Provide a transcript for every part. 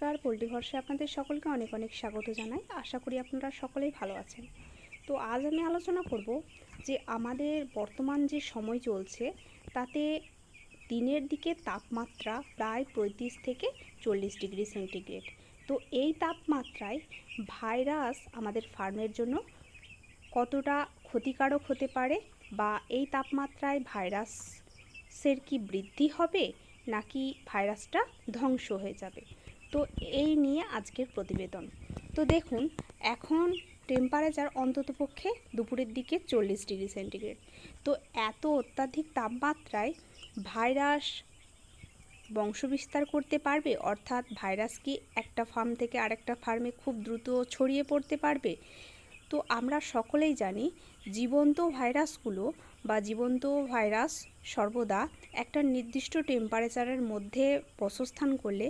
নমস্কার, পোল্ট্রি ভরসায় আপনাদের সকলকে অনেক অনেক স্বাগত জানাই। আশা করি আপনারা সকলেই ভালো আছেন। তো আজ আমি আলোচনা করব যে আমাদের বর্তমান যে সময় চলছে তাতে দিনের দিকে তাপমাত্রা প্রায় 35 থেকে 40 ডিগ্রি সেন্টিগ্রেড। তো এই তাপমাত্রায় ভাইরাস আমাদের ফার্মের জন্য কতটা ক্ষতিকারক হতে পারে, বা এই তাপমাত্রায় ভাইরাসের কি বৃদ্ধি হবে নাকি ভাইরাসটা ধ্বংস হয়ে যাবে, তো এই নিয়ে আজকের প্রতিবেদন। তো দেখুন, এখন টেম্পারেচার অন্ততপক্ষে দুপুরের দিকে 40 ডিগ্রি সেন্টিগ্রেড। তো এত অত্যাধিক তাপমাত্রায় ভাইরাস বংশবিস্তার করতে পারবে, অর্থাৎ ভাইরাস কি একটা ফার্ম থেকে আরেকটা ফার্মে খুব দ্রুত ছড়িয়ে পড়তে পারবে? তো আমরা সকলেই জানি জীবন্ত ভাইরাসগুলো বা জীবন্ত ভাইরাস সর্বদা একটা নির্দিষ্ট টেম্পারেচারের মধ্যে বাসস্থান করলে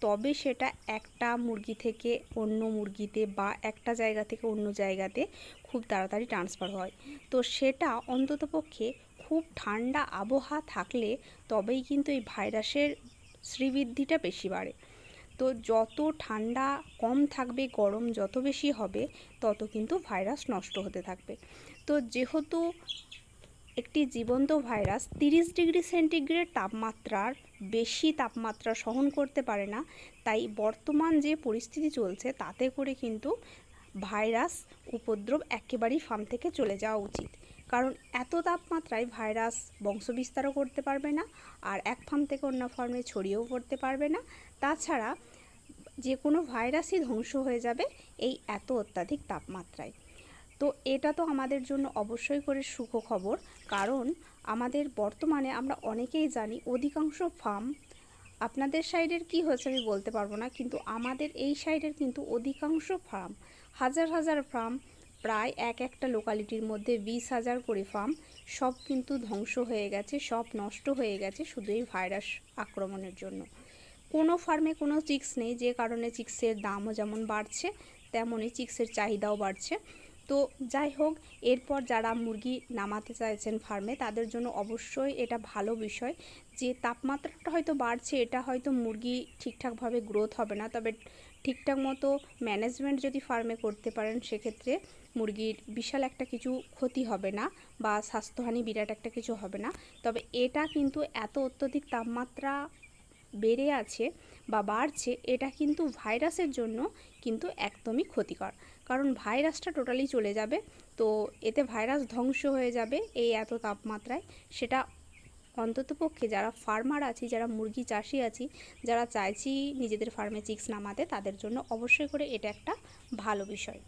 তবে সেটা একটা মুরগি থেকে অন্য মুরগিতে বা একটা জায়গা থেকে অন্য জায়গাতে খুব তাড়াতাড়ি ট্রান্সফার হয়। তো সেটা অন্ততপক্ষে খুব ঠান্ডা আবহাওয়া থাকলে তবেই কিন্তু এই ভাইরাসের শ্রীবৃদ্ধিটা বেশি বাড়ে। তো যত ঠান্ডা কম থাকবে, গরম যত বেশি হবে, তত কিন্তু ভাইরাস নষ্ট হতে থাকবে। তো যেহেতু একটি জীবন্ত ভাইরাস 30 ডিগ্রি সেন্টিগ্রেড তাপমাত্রার বেশি তাপমাত্রা সহন করতে পারে না, তাই বর্তমান যে পরিস্থিতি চলছে তাতে করে কিন্তু ভাইরাস উপদ্রব একেবারেই ফার্ম থেকে চলে যাওয়া উচিত। কারণ এত তাপমাত্রায় ভাইরাস বংশবিস্তারও করতে পারবে না, আর এক ফার্ম থেকে অন্য ফার্মে ছড়িয়েও পড়তে পারবে না। তাছাড়া যে কোনো ভাইরাসই ধ্বংস হয়ে যাবে এই এত অত্যাধিক তাপমাত্রায়। তো এটা তো আমাদের জন্য অবশ্যই করে সুখবর, কারণ আমাদের বর্তমানে আমরা অনেকেই জানি অধিকাংশ ফার্ম, আপনাদের সাইডের কি হয়েছে আমি বলতে পারবো না, কিন্তু আমাদের এই সাইডের কিন্তু অধিকাংশ ফার্ম, হাজার হাজার ফার্ম, প্রায় একটা লোকালিটির মধ্যে 20,000 করে ফার্ম, সব কিন্তু ধ্বংস হয়ে গেছে, সব নষ্ট হয়ে গেছে শুধু এই ভাইরাস আক্রমণের জন্য। কোনো ফার্মে কোনো চিক্স নেই, যে কারণে চিক্সের দামও যেমন বাড়ছে তেমনই চিক্সের চাহিদাও বাড়ছে। তো যাই হোক, এরপর যারা মুরগি নামাতে চাইছেন ফার্মে তাদের জন্য অবশ্যই এটা ভালো বিষয় যে তাপমাত্রাটা হয়তো বাড়ছে, এটা হয়তো মুরগি ঠিকঠাকভাবে গ্রোথ হবে না, তবে ঠিকঠাক মতো ম্যানেজমেন্ট যদি ফার্মে করতে পারেন সেক্ষেত্রে মুরগির বিশাল একটা কিছু ক্ষতি হবে না বা স্বাস্থ্যহানি বিরাট একটা কিছু হবে না। তবে এটা কিন্তু এত অত্যধিক তাপমাত্রা বেড়ে আছে বা বাড়ছে, এটা কিন্তু ভাইরাসের জন্য কিন্তু একদমই ক্ষতিকর, কারণ ভাইরাসটা টোটালি চলে যাবে। তো এতে ভাইরাস ধ্বংস হয়ে যাবে এই এত তাপমাত্রায়। সেটা অন্ততপক্ষে যারা ফার্মার আছি, যারা মুরগি চাষি আছি, যারা চাইছি নিজেদের ফার্মে চিক্স নামাতে, তাদের জন্য অবশ্যই করে এটা একটা ভালো বিষয়।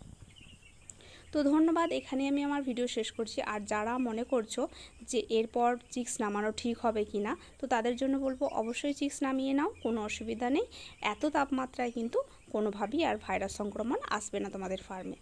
তো ধন্যবাদ, এখানে আমি আমার ভিডিও শেষ করছি। আর যারা মনে করছো যে এরপর চিক্স নামানো ঠিক হবে কি না, তো তাদের জন্য বলবো অবশ্যই চিক্স নামিয়ে নাও, কোনো অসুবিধা নেই। এত তাপমাত্রায় কিন্তু কোনোভাবেই আর ভাইরাস সংক্রমণ আসবে না তোমাদের ফার্মে।